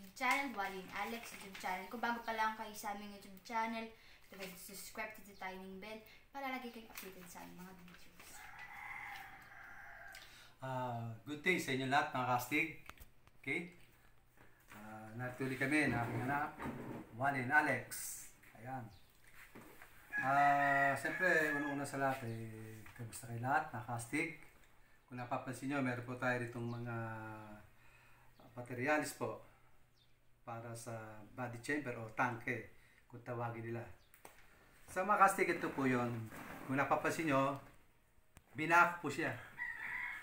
YouTube channel, Wally and Alex YouTube channel. Kung bago pa lang kayo sa aming YouTube channel, subscribe to the tiny bell para lagi kayong updated sa aming mga videos. Good day sa inyo lahat mga kastig. Okay? Natuloy kami na aking anak, Wally and Alex. Ayan. Siyempre, una sa lahat, kamusta kayo lahat, nakastig? Kung napapansin nyo, meron po tayo ditong mga materialis po para sa body chamber o tangke, kung tawagin nila. Sa mga kastig, ito po yun. Kung napapansin nyo, binak po siya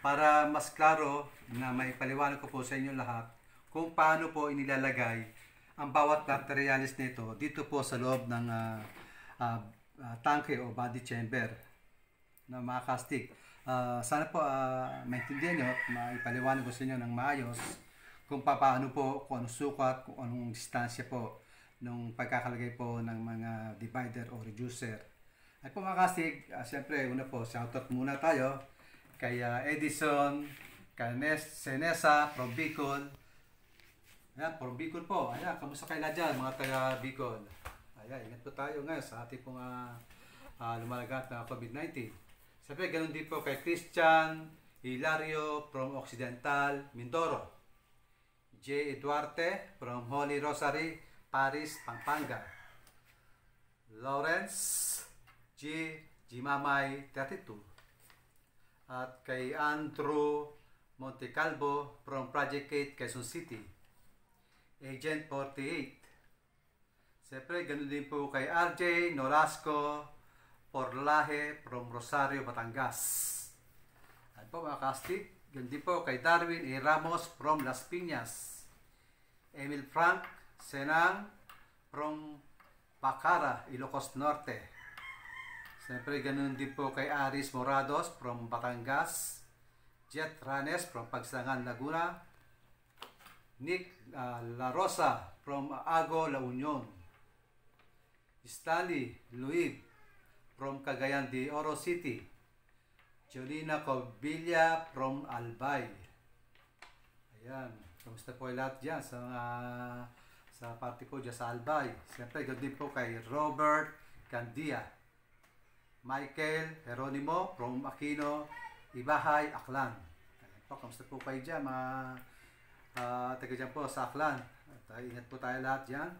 para mas klaro na maipaliwanag ko po sa inyo lahat kung paano po inilalagay ang bawat materialis nito dito po sa loob ng tangke o body chamber na mga kastig. Sana po maintindihan nyo, maipaliwanag ko sa inyo ng maayos kung paano po, kung anong sukat, kung anong distansya po nung pagkakalagay po ng mga divider o reducer. Ay po mga kastig, siyempre una po, shoutout muna tayo kay Edison, kay Senesa, from Bicol. Ayan, from Bicol po. Ayan, kamusta kayo na dyan mga taga Bicol? Ayan, ingat po tayo ngayon sa ating pong lumalagat na COVID-19. Siyempre, ganun din po kay Christian Hilario from Occidental, Mindoro. J. Duarte from Holy Rosary, Paris, Pampanga. Lawrence G. Jimamay 32. At kay Andrew Montecalvo from Project 8, Quezon City. Agent 48. Siyempre, ganun din po kay RJ Norasco Porlaje from Rosario, Batangas. At po mga kastig, ganun din po kay Darwin E. Ramos from Las Piñas. Emil Frank Senang from Bacara, Ilocos Norte. Siyempre, ganun din po kay Aris Morados from Batangas. Jet Ranes from Pagsangan, Laguna. Nick La Rosa from Ago, La Union. Stanley Luib from Cagayan de Oro City. Jolina Cobilla from Albay. Ayan, kamusta po lahat dyan sa party po dyan sa Albay. Siyempre, ganun din po kay Robert Candia. Michael Jeronimo from Aquino, Ibahay, Aklan. Ayan po, kamusta po kayo dyan mga taga dyan po sa Aklan. At ingat po tayo lahat dyan.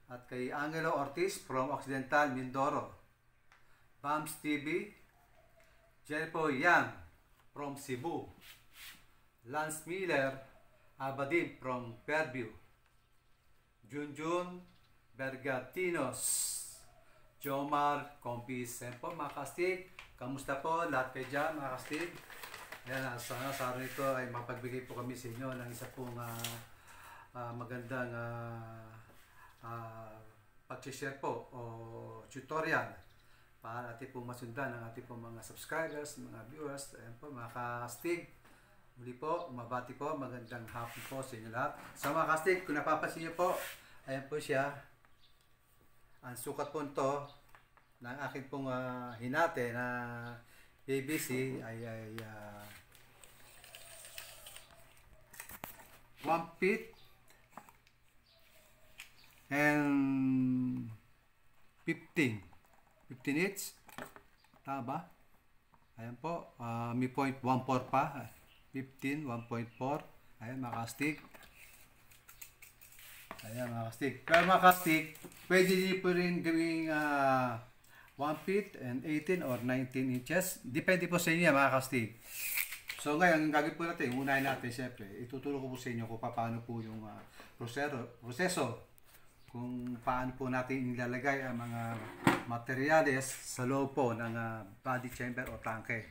At kay Angelo Ortiz from Occidental, Mindoro. Bams TV. Jennifer Yang from Cebu. Lance Miller Abadim from Fairview. Junjun Bergatinos. Jomar Compis. Ayan po mga kastig. Kamusta po lahat kayo dyan mga kastig? Ayan, sana sa araw nito ay mapagbigay po kami sa inyo ng isa pong magandang pag-share po o tutorial para ating pong masundan ang ating pong mga subscribers, mga viewers. Ayan po mga kastig. Muli po, umabati po, magandang hapon po sa inyo lahat. Sa mga kastig, kung napapansin nyo po, ayan po siya. Ang sukat po nito ng aking pong hinate na ABC ay 1 feet and 15 inch. Tama ba? Ayan po, may point 1.4 pa. 15, 1.4. Ayan mga kastig. Ayan mga kastig. Pero mga kastig, pwede din po rin gawing 1 feet and 18 or 19 inches. Depende po sa inyo mga kastig. So ngayon, ang gagawin po natin, unahin natin siyempre, ituturo ko po sa inyo kung paano po yung proseso kung paano po natin ilalagay ang mga materyales sa loob po ng body chamber o tangke.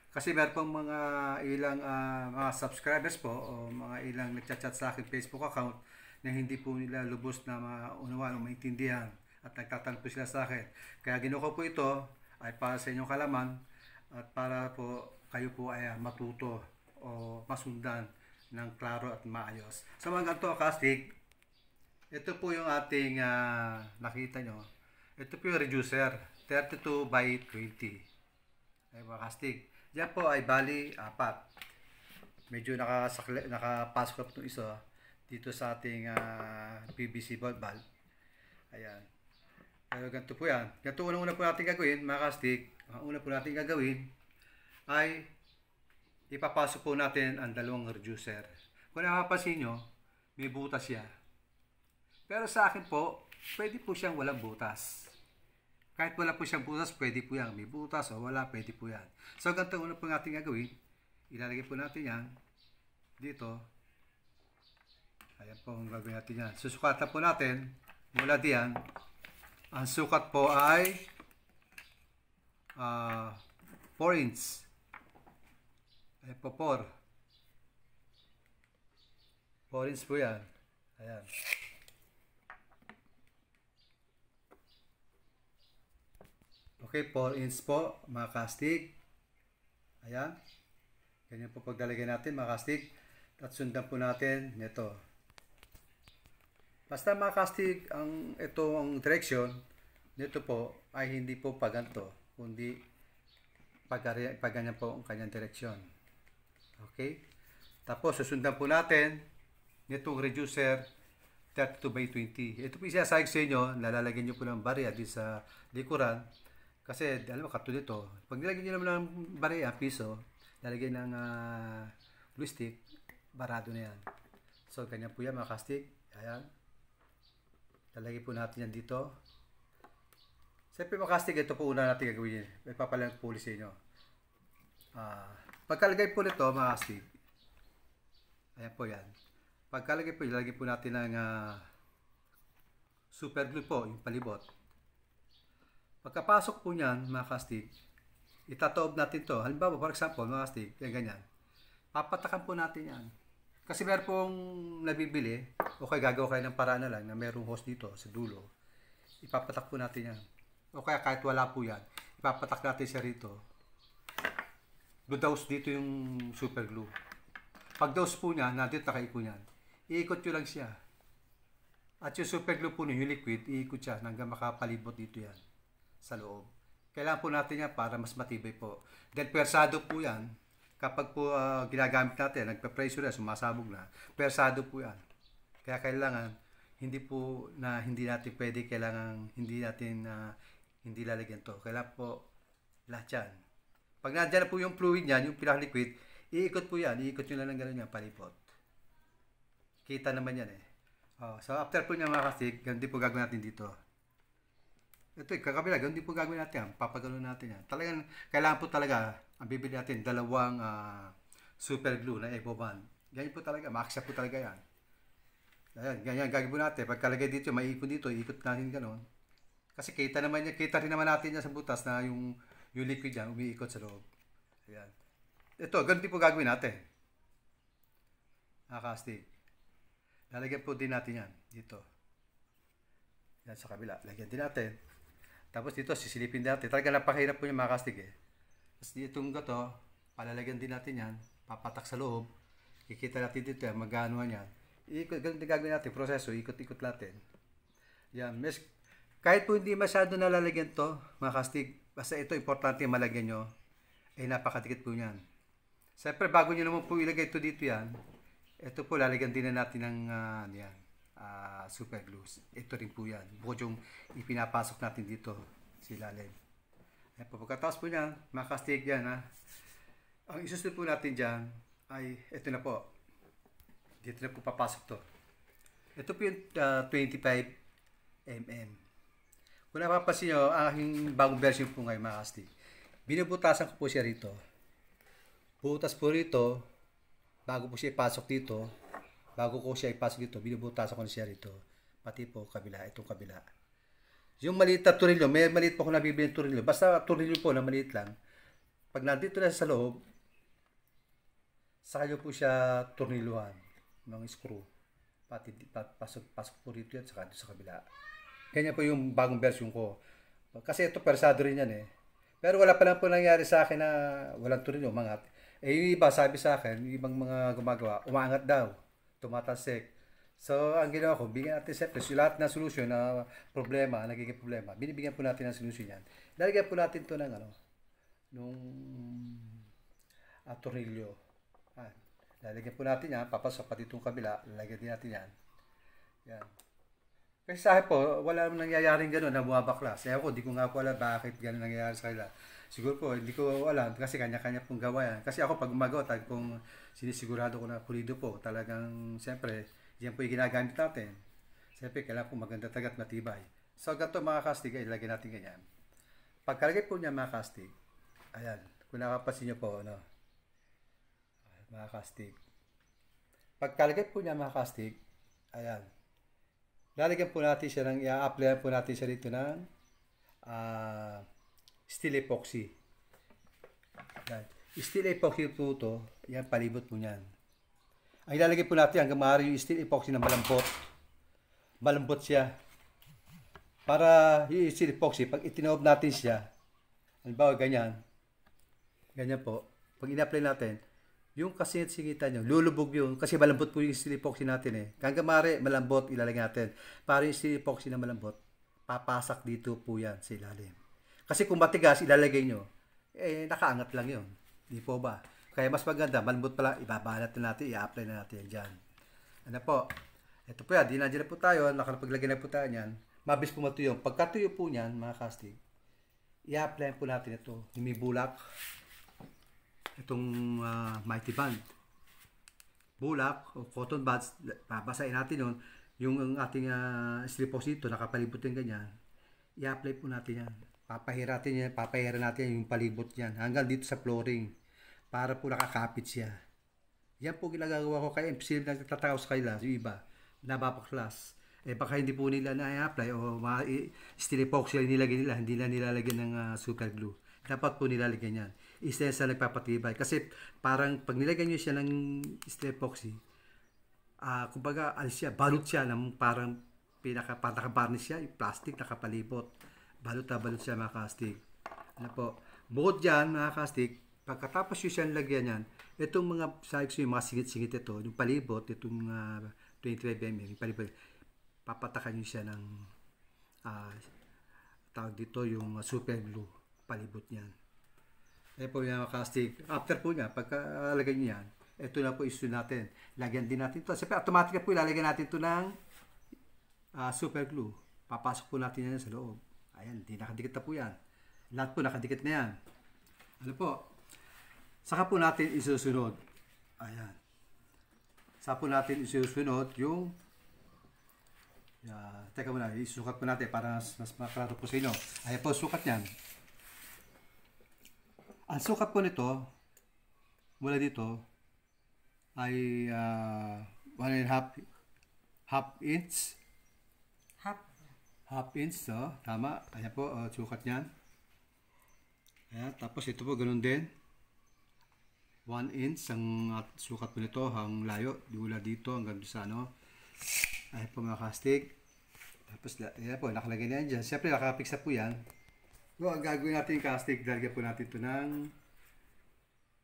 Kasi meron pong mga ilang mga subscribers po o mga ilang nagchat-chat sa akin Facebook account na hindi po nila lubos na maunawaan o maintindihan at nagtatanong po sila sa akin. Kaya ginawa ko po ito ay para sa inyong kalaman at para po kayo po ay matuto o masundan ng klaro at maayos. Sa mga ganito kastig, ito po yung ating nakita nyo. Ito po yung reducer, 32 by 20. Ay mga kastig. Diyan po ay bali 4. Medyo nakapasok itong isa. dito sa ating PVC valve. Ayan. Pero ganito po yan. Ganito unang-una po natin gagawin, mga kastig. Ang una po natin gagawin ay ipapasok po natin ang dalawang reducer. Kung napapansin nyo, may butas siya. Pero sa akin po, pwede po siyang walang butas. Kahit wala po siyang butas, pwede po yan. May butas o wala, pwede po yan. So, ganito una po natin gagawin. Ilalagay po natin yan dito. Ayan po ang gagawin natin yan. Susukatan po natin mula diyan. Ang sukat po ay 4 inch. Ayan po 4 inch po yan. Ayan. Okay, 4 inch po mga kastig. Ayan. Ganyan po paglalagay natin mga kastig. At sundan po natin nito. Basta mga kastig, ang direksyon nito po ay hindi po paganto, kundi pagganyan po ang kanyang direksyon. Okay? Tapos susundan po natin nitong reducer 32/20. Ito po isasayag sa inyo, nalalagyan nyo po ng barya di sa likuran. Kasi, alam mo, katulad ito. Pag nilagyan nyo naman ng barya, piso, lalagyan ng glue stick, barado na yan. So, ganyan po yan mga kastig. Ayan. Lalagay po natin yan dito. Siyempre mga kastig, ito po una natin gagawin. May papalang po ulit sa inyo. Pagkalagay po nito mga kastig, ayan po yan. Pagkalagay po, ilalagay po natin ng super glue po, yung palibot. Pagkapasok po niyan mga kastig, itatoob natin to. Halimbawa, for example, mga kastig, yan ganyan. Papatakan po natin yan. Kasi meron pong nabibili, o kaya gagawa kayo ng paraan na lang na merong hose dito sa dulo. Ipapatak po natin yan. O kaya kahit wala po yan, ipapatak natin siya rito. Douse dito yung super glue. Pag dose po niya, nandito nakaikot niyan. Iikot nyo lang siya. At yung super glue po yung liquid, iikot siya hanggang makapalibot dito yan sa loob. Kailangan po natin yan para mas matibay po. Then persado po yan. Kapag po ginagamit natin, nagpe-pressure na, sumasabog na, persado po yan. Kaya kailangan, hindi natin pwede, hindi lalagyan to. Kailangan po lahat yan. Pag nandiyan na po yung fluid niyan, yung pinaka-liquid, iikot po yan. Iikot nyo lang ng gano'n yan, palipot. Kita naman yan eh. So after po niya mga kastig, ganun din po gagawin natin dito. Ito kakabila, ganun din po gagawin natin yan. Papagano natin yan. Talagang, kailangan po talaga, ang bibili natin, dalawang super glue na Evo band. Ganyan po talaga, makaksa po talaga yan. Ayan, ganyan gagawin po natin. Pagkalagay dito, may ikot dito, ikot natin gano'n. Kasi kita rin naman natin yan sa butas na yung liquid yan, umiikot sa loob. Ayan. Ito, ganun din po gagawin natin. Nakakastig. Lalagyan po din natin yan, dito. Yan sa kabila, lagyan din natin. Tapos dito, sisilipin natin. Talaga napakahirap po yung makakastig eh. Tapos ditong gato, palalagyan din natin yan. Papatak sa loob. Kikita natin dito yan, mag-anuhan yan. Ganun din gagawin natin, proseso, ikot-ikot natin. Yan, kahit po hindi masyado nalalagyan to, makakastig, basta ito, importante yung malagyan nyo, ay napakadikit po yan. Siyempre, bago nyo naman po ilagay ito dito yan, ito po, lalagyan din na natin ng super glue. Ito rin po yan. Bukod yung ipinapasok natin dito sa ilalim. Ayan po, pagkatapos po yan, makastig yan ha. Ang isusunod po natin dyan ay ito na po. Dito na po papasok to. Ito po yung 25 mm. Kung napapansin nyo, ang aking bagong version po ngayon makastig. Binubutasan ko po siya rito. Butas po rito. Bago po siya ipasok dito, binubutasan ko na siya rito. Pati po kabila, itong kabila. Yung maliit na turilyo, may maliit po ako nabibili ng turilyo. Basta turilyo po na maliit lang. Pag nandito na sa loob, saka nyo po siya torniluhan ng screw. Pati pasok po rito yan, saka sa kabila. Ganyan po yung bagong version ko. Kasi ito persado rin yan eh. Pero wala pa lang po nangyari sa akin na walang turilyo, umangat. Yung iba sabi sa akin, yung ibang mga gumagawa, umangat daw, tumatalsik. So, ang ginawa ko, bigyan natin siyempre, lahat ng solusyon na problema, nagiging problema, binibigyan po natin ng solusyon yan. Lalagyan po natin ito ng tornilyo. Lalagyan po natin yan, papasok pati itong kabila, lalagyan din natin yan. Yan. Kasi sa akin po, wala nangyayaring gano'n na bumabaklas. Eh ako, di ko nga po alam bakit gano'n nangyayari sa kanila. Siguro po, hindi ko alam kasi kanya-kanya pong gawa yan. Kasi ako pag gumagawa, talagang pong sinisigurado ko na pulido po. Talagang, siyempre, yan po yung ginagamit natin. Siyempre, kailangan po maganda tagat matibay. So, ganito mga kastig, ay ilagay natin ganyan. Pagkalagay po niya mga kastig, ayan, kung nakapansin nyo po, ano, mga kastig. Pagkalagay po niya mga kastig, ayan, lalagyan po natin siya ng, i-apply po natin siya dito ng steel epoxy. Yan. Steel epoxy po ito, yan, palibot po niyan. Ang ilalagay po natin hanggang maaari yung steel epoxy na malambot. Malambot siya. Para yung steel epoxy, pag itinoob natin siya, halimbawa ganyan, ganyan po, pag in-apply natin, yung kasingit-singitan nyo, lulubog yun, kasi malambot po yung steel epoxy natin eh. Hanggang maaari, malambot, ilalagay natin. Para yung steel epoxy na malambot, papasak dito po yan sa ilalim. Kasi kung matigas, ilalagay nyo, eh, nakaangat lang yun. Di po ba? Kaya mas maganda, malambot pala, ibabalat na natin, i-apply na natin yan dyan. Ano po? Ito po yan, di na dyan na po tayo, nakalapaglagay na po tayo yan. Mabis po matuyo. Pagkatuyo po niyan, mga kastig, i-apply po natin ito. Yung may bulak, itong mighty band. Bulak o cotton buds, babasahin natin yun. Yung ating steel epoxy dito, nakapalibot yung ganyan. I-apply po natin yan. Papahiratin natin yung palibot yan hanggang dito sa flooring para po nakakapit siya. Yan po ginagawa ko kaya imposible na nagtatakaw sa kanila, yung iba, nababaklas. Eh baka hindi po nila na-apply o steel epoxy nilagay nila, hindi na nilalagyan ng super glue. Dapat po nilalagyan yan. Isa sa nagpapatibay. Kasi parang pag nilagyan nyo siya ng steel epoxy, kumbaga alis siya, balot siya ng parang nakabarnish siya, yung plastic nakapalibot. Balot siya mga kastig. Ano po? Bukod dyan mga kastig, pagkatapos yung siya lagyan yan, itong mga size yung mga singit-singit ito, yung palibot, itong 25 mm, yung palibot, papatakan nyo siya ng tawag dito yung super glue, palibot niyan. Eh po yung mga kastig, after po niya, pagkalagay nyo yan, ito na po issue natin. Lagyan din natin ito. Siyempre, automatic po ilalagyan natin ito ng super glue. Papasok po natin yan sa loob. Ayan, di nakadikit na po yan. Lahat po nakadikit na yan. Ano po? Saka po natin isusunod. Ayan. Saka po natin isusunod yung teka muna, isukat po natin para mas maklaro po sa inyo. Ayan po, sukat yan. Ang sukat po nito, mula dito, ay 1.5 inch. Half inch, so, tama. Ayan po, sukat niyan. Ayan, tapos ito po, ganun din. 1 inch ang sukat po nito, ang layo. Mula dito hanggang sa ano. Ayan po mga kastig. Tapos, ayan po, nakalagay na yan dyan. Siyempre, nakapix na po yan. So, ang gagawin natin yung kastig, lalagyan po natin ito ng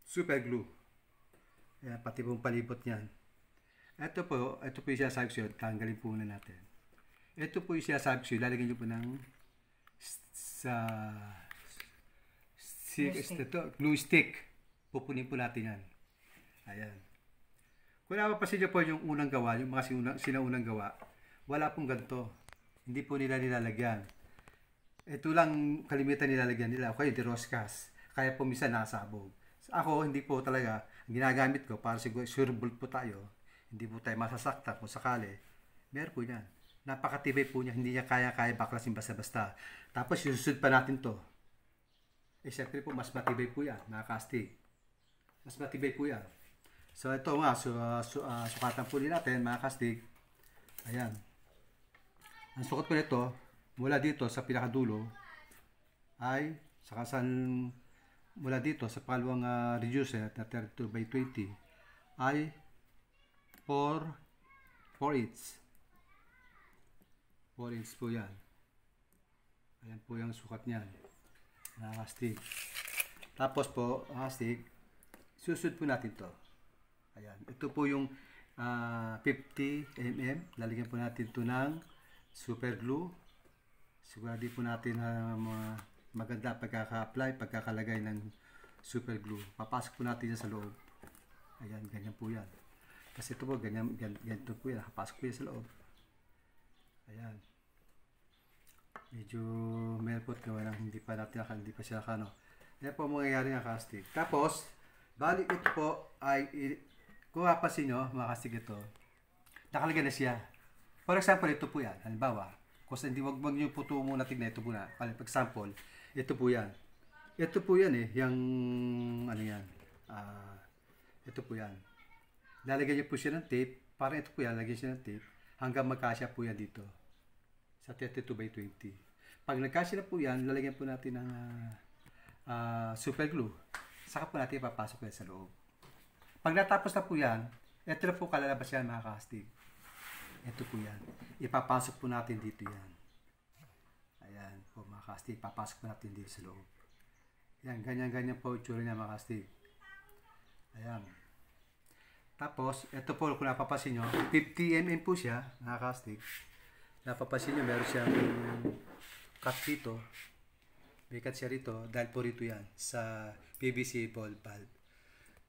super glue. Ayan, pati pong palibot niyan. Ito po yung sinasabi ko, tanggalin po muna natin. Ito po yung sinasabi ko, lalagyan nyo po ng glue stick. Pupunin po natin yan. Ayan. Kung napapansin nyo po yung unang gawa, yung mga sinaunang gawa, wala pong ganito. Hindi po nila nilalagyan. Ito lang kalimitan nilalagyan nila. Okay, diroskas. Kaya po minsan nasabog. Ako, hindi po talaga. Ang ginagamit ko para siguro sureball po tayo. Hindi po tayo masasakta kung sakali. Meron po yan. Napakatibay po niya. Hindi niya kaya baklasin basta-basta. Tapos susunod pa natin to. Eh syempre po mas matibay po yan. Mga kastig. Mas matibay po yan. So ito nga. Sukatan po natin mga kastig. Ayan. Ang sukat po nito mula dito sa pinakadulo ay mula dito sa pangalawang reducer na 32/20 ay 4 inch. 4 inch po yan. Ayan po yung sukat niyan. Nakakastig. Tapos po, nakakastig, susunod po natin to. Ayan. Ito po yung 50 mm. Lalagyan po natin ito ng super glue. Sigurado po natin maganda pagkaka-apply, pagkakalagay ng super glue. Papasok po natin yan sa loob. Ayan, ganyan po yan. Kasi ito po, ganito po yan. Nakapasok po yan sa loob. Ayan. Medyo melpot gawa ng hindi pa natin, hindi pa siya nakano. Ayan po ang mangyayari ng casting. Tapos, balik ito po ay, kung mapapansin nyo, mga casting ito, nakalagay na siya. For example, ito po yan. Halimbawa, kasi hindi wag nyo po ito muna tignan, ito po na. For example, ito po yan. Ito po yan yung, ano yan, ito po yan. Lalagyan nyo po siya ng tape, parang ito po yan, lagyan siya ng tape, hanggang magkasya po yan dito, sa 32 by 20. Pag nagkasya na po yan, lalagyan po natin ng super glue, saka po natin ipapasok yan sa loob. Pag natapos na po yan, ito na po kalalabas yan mga kastig. Ito po yan. Ipapasok po natin dito yan. Ayan po mga kastig, ipapasok po natin dito sa loob. Ayan, ganyan-ganyan po itsura niya mga kastig. Ayan. Tapos, ito po kung napapansin nyo, 50 mm po siya, mga kastig. Napapansin nyo, meron siyang cut dito. May cut siya rito, dahil po rito yan, sa PVC ball valve.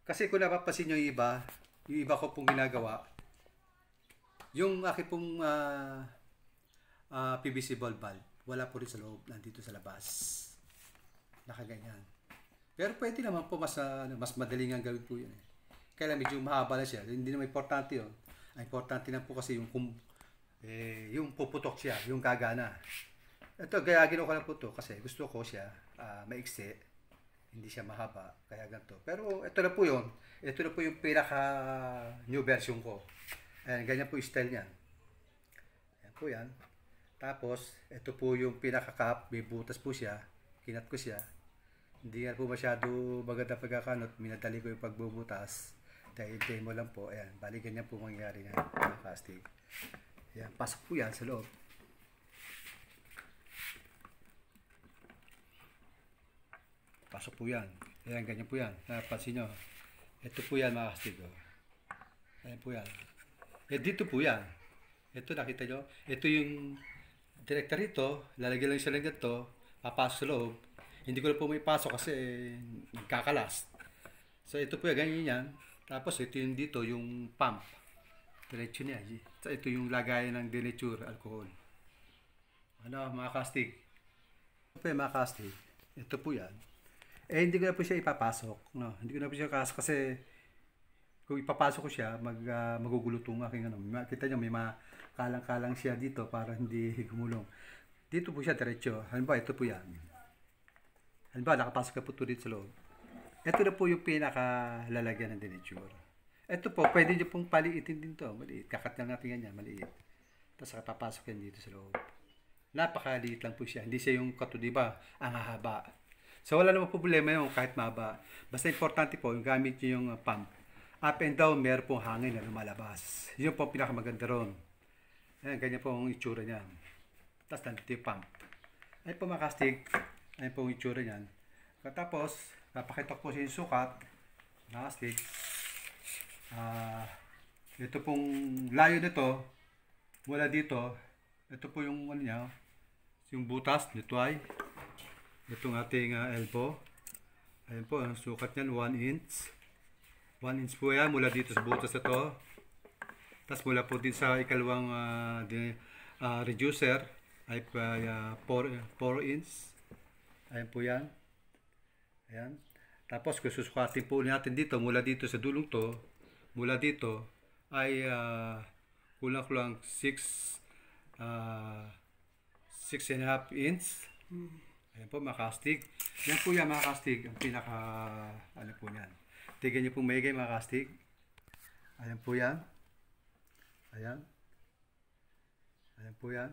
Kasi kung napapansin nyo yung iba ko pong ginagawa, yung aking pong PVC ball valve, wala po rin sa loob, nandito sa labas. Nakaganyan. Pero pwede naman po mas madaling ang gawin po yun. Kaya medyo mahaba na siya. Hindi naman importante yun. Ang importante na po kasi yung puputok siya, yung gagana. Ito, kaya ginawa ko lang po ito kasi gusto ko siya maiksi. Hindi siya mahaba. Kaya ganito. Pero ito na po yun. Ito na po yung pinaka new version ko. Ayan, ganyan po yung style niyan. Ayan po yan. Tapos, ito po yung pinaka cap. May butas po siya. Kinat ko siya. Hindi nga po masyado maganda pagkakanot. Minadali ko yung pagbubutas. Dahil demo lang po. Ayan, bali ganyan po mangyayari nga. Mga casting. Ayan, pasok po yan sa loob. Pasok po yan. Ayan, ganyan po yan. Napansin nyo. Ito po yan mga casting. Ayan po yan. Eh, dito po yan. Ito, nakita nyo? Ito yung director rito. Lalagyan lang siya ng ganito. Papasok sa loob. Hindi ko na po may pasok kasi nagkakalas. So, ito po yan. Ganyan yan. Tapos, ito yung dito, yung pump. Diretso niya. So, ito yung lagayan ng denatured alcohol. Ano, mga casting? Ito po yung mga casting. Ito po yan. Eh, hindi ko na po siya ipapasok. No? Hindi ko na po siya ipapasok kasi kung ipapasok ko siya, magugulo itong aking ano. Kita nyo, may makalang-kalang siya dito para hindi gumulong. Dito po siya diretso. Halimbawa, ito po yan. Halimbawa, nakapasok na po ito dito sa loob. Ito na po yung pinakalalagyan ng denatured. Ito po, pwede nyo pong paliitin din ito. Maliit. Kakat lang natin yan, maliit. Tapos papasok yan dito sa loob. Napakaliit lang po siya. Hindi siya yung kato, diba? Ang hahaba. So, wala namang problema yung kahit mahaba. Basta importante po, yung gamit nyo yung pump. Up and down, meron pong hangin na lumalabas. Yun po ang pinakamaganda ron. Ayan, ganyan po ang itsura niyan. Tapos, nandito yung pump. Ayan po mga casting. Ayan po ang itsura niyan. Tapos, napakita ko po sa yung sukat. Casting. Ito pong layo nito, mula dito, ito po yung ano niya, yung butas, nito ay, itong ating elbow. Ayan po, ang sukat niyan, 1 inch. 1 inch po yan, mula dito sa butas na to. Tapos mula po din sa ikalawang reducer, ay 4 inch. Ayan po yan. Ayan. Tapos kung susukatin po natin dito, mula dito sa dulong to, mula dito, ay kulang-kulang 6.5 inch. Ayan po mga casting. Yan po yan mga casting. Ang pinaka, ano po yan. Tignan nyo po maigay mga casting. Ayan po yan. Ayan. Ayan po yan.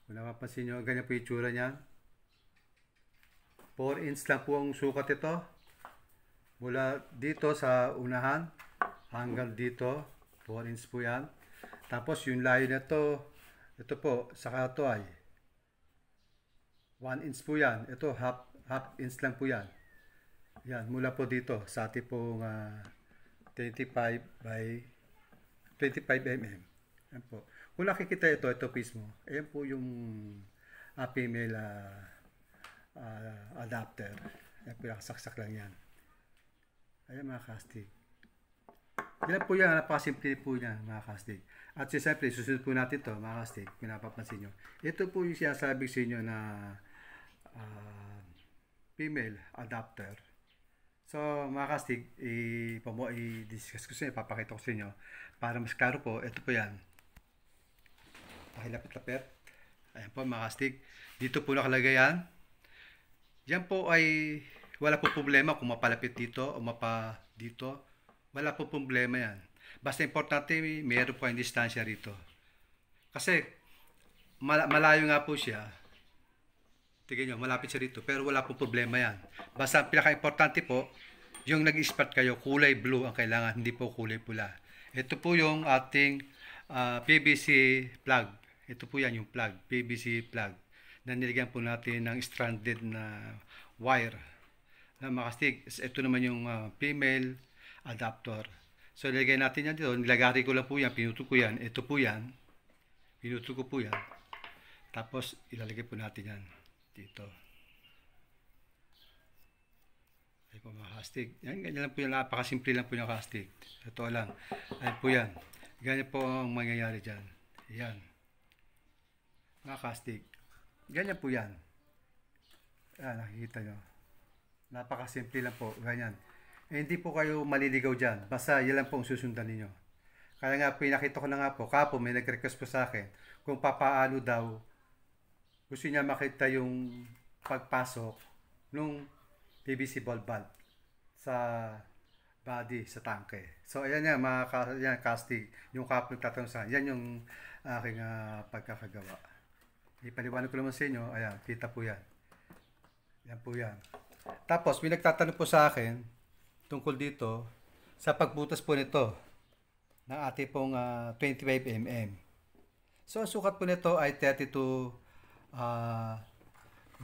Kung napapansin nyo, ganyan po yung itsura niyan. 4 inch lang po ang sukat ito. Mula dito sa unahan hanggang dito. 4 inch po yan. Tapos yung layo na ito po, saka ito ay 1 inch po yan. Ito, half inch lang po yan. Yan, mula po dito sa ating pong 25 by 25 mm. Yan po. Kung nakikita ito mismo, ayan po yung female adapter. Ayan po, saksak lang yan. Ayan mga casting. Yan po yan, napakasimple po yan mga kastig. At siyempre, susunod po natin to mga kastig, pinapapansin nyo. Ito po yung sinasabi sa inyo na ah, female adapter. So mga kastig, i-discuss ko sa inyo, papakita ko sa inyo. Para mas klaro po, ito po yan. Pakilapit-lapit. Ayan po mga kastig. Dito po nakalagay yan. Yan po ay wala po problema kung mapalapit dito o mapa dito. Wala po problema yan. Basta importante, mayroon po kayong distansya rito. Kasi, malayo nga po siya. Tignan nyo, malapit siya rito. Pero wala po problema yan. Basta, ang pinaka-importante po, yung nag-spot kayo, kulay blue ang kailangan, hindi po kulay pula. Ito po yung ating PVC plug. Ito po yan, yung plug, PVC plug. Na nilagyan po natin ng stranded na wire na makastig. Ito naman yung female adapter. So, ilagay natin yan dito. Nilagari ko lang po yan. Pinuto ko yan. Ito po yan. Pinuto ko po yan. Tapos, ilalagay po natin yan dito. Ay po mga kastig. Yan, ganyan lang po yan. Napakasimple lang po yung kastig. Ito lang. Ayan po yan. Ganyan po ang mangyayari dyan. Yan. Mga kastig. Ganyan po yan. Ayan, nakikita nyo. Napakasimple lang po. Ganyan. Hindi po kayo maliligaw dyan. Basta yan lang po ang susundan ninyo. Kaya nga, pinakita ko na nga po. Kapo may nag-request po sa akin kung papaano daw gusto niya makita yung pagpasok nung PVC ball valve sa body, sa tangke. So, ayan yan, yan, casting. Yung kapo nagtatanong sa akin. Yan yung aking pagkakagawa. Ipaliwanag ko naman sa inyo. Ayan, kita po yan. Yan po yan. Tapos, may nagtatanong po sa akin tungkol dito sa pagbutas po nito ng ating pong 25 mm. So, ang sukat po nito ay 32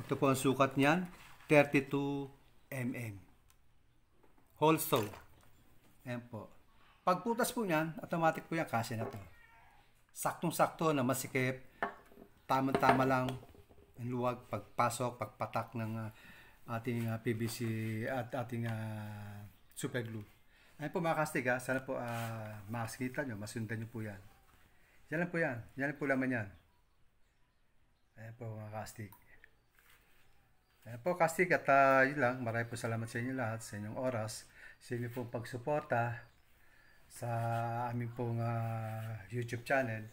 ito po ang sukat niyan, 32 mm. Whole saw. Ayan po. Pagbutas po niyan, automatic po yan, kasya na to. Saktong-sakto na masikip, tama-tama lang ang luwag, pagpasok, pagpatak ng ating PVC at ating super glue. Ayun po mga kastig, sana po makikita nyo, masundan nyo po yan. Yan lang po yan. Yan lang po laman yan. Ayan po mga kastig. Ayan po kastig at yun lang. Maraming po salamat sa inyo lahat, sa inyong oras, sa inyong pong pagsuporta sa aming pong YouTube channel.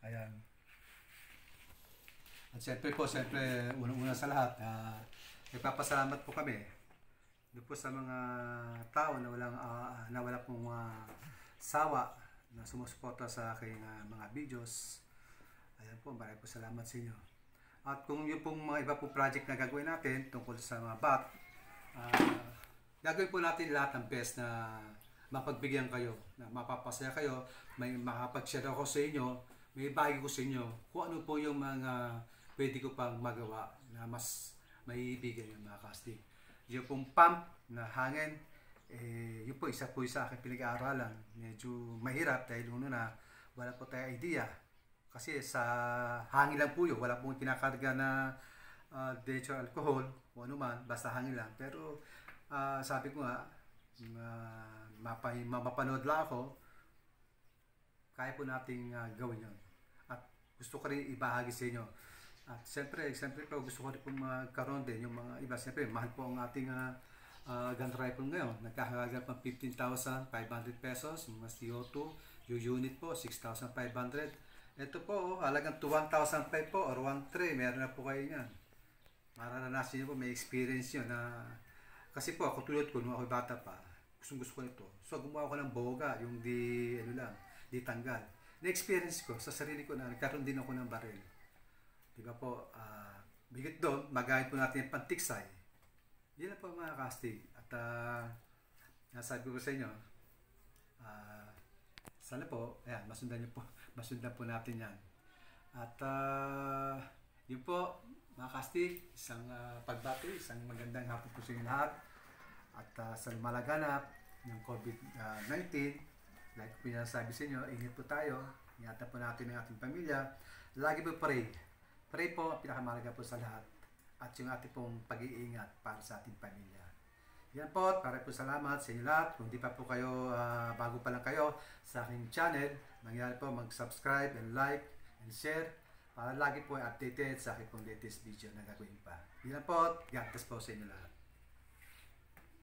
Ayan. At siyempre po, unang-una sa lahat, nagpapasalamat po kami doon po sa mga tao na wala pong sawa na sumusuporta sa aking mga videos. Ayan po, maraming po salamat sa inyo. At kung yung pong mga iba pong project na gagawin natin tungkol sa mga bat, gagawin po natin lahat ng best na mapagbigyan kayo, na mapapasaya kayo, may makapag-share ako sa inyo, may bahagi ko sa inyo kung ano po yung mga pwede ko pang magawa na mas maibigay yung mga casting. Yung pong pump na hangin, yun po isa po sa aking pinag-aaralan. Medyo mahirap dahil na wala po tayo idea. Kasi sa hangin lang po yun, wala pong kinakarga na natural alcohol o ano man, basta hangin lang. Pero sabi ko nga, mapanood lang ako, kaya po nating gawin yun. At gusto ko rin ibahagi sa inyo. At siyempre po gusto ko rin po magkaroon din yung mga iba. Siyempre, mahal po ang ating gun rifle ngayon. Nagkahalaga pang 15,500 pesos. Yung CO2, yung unit po, 6,500. Ito po, halagang 1,500 po or 1,300. Meron na po kayo yan. Mararanasin nyo po, may experience nyo na kasi po, ako tulad ko, nung ako bata pa, gusto ko nito. So, gumawa ko ng boga, yung di tanggal. Na-experience ko sa sarili ko na nagkaroon din ako ng baril. Diba po, bigit doon, magamit po natin yung pantiksay. Yan na po mga casting. At nasabi ko sa inyo, sana po, ayan, masundan po natin yan. At yun po, mga casting, isang pagbati, isang magandang hapon po sa inyo lahat. At sa malaganap ng COVID-19, like po nasabi sa inyo, ingat po tayo, ingatan po natin ang ating pamilya. Lagi po pray. Pray po, ang pinakamahalaga po sa lahat. At yung ating pong pag-iingat para sa ating pamilya. Yan po, para po salamat sa inyo lahat. Kung di pa po kayo, bago pa lang kayo sa aking channel, mangyari po mag-subscribe and like and share para lagi po updated sa aking pong latest video na gagawin pa. Yan po, God bless po sa inyo lahat.